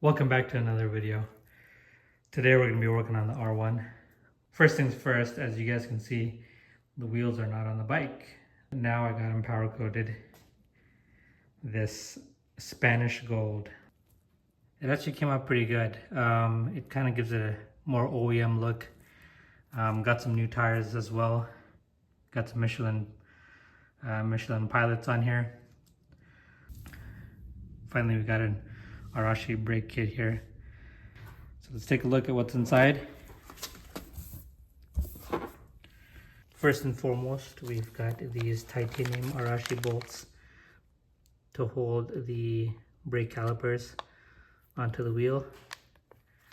Welcome back to another video. Today we're going to be working on the R1. First things first, as you guys can see, the wheels are not on the bike. Now I got them power coated this Spanish gold. It actually came out pretty good. It kind of gives it a more OEM look. Got some new tires as well. Got some Michelin pilots on here. Finally we got an Arashi brake kit here. So let's take a look at what's inside. First and foremost, we've got these titanium Arashi bolts to hold the brake calipers onto the wheel.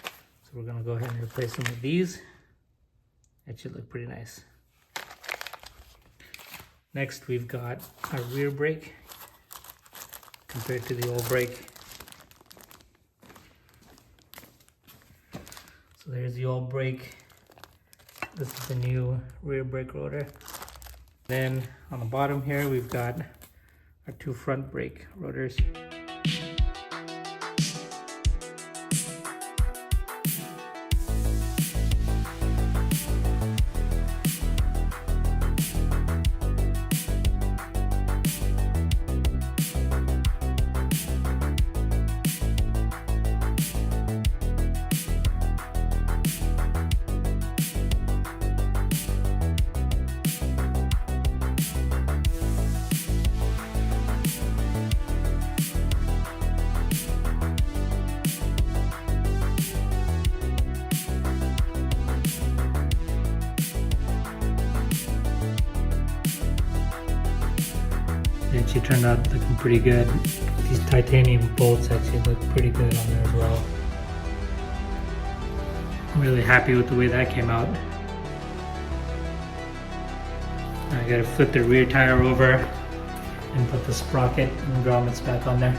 So we're gonna go ahead and replace them with these. It should look pretty nice. Next, we've got a rear brake compared to the old brake. So there's the old brake. This is the new rear brake rotor. Then on the bottom here, we've got our two front brake rotors. It actually turned out looking pretty good. These titanium bolts actually look pretty good on there as well. I'm really happy with the way that came out. Now I gotta flip the rear tire over and put the sprocket and grommets back on there.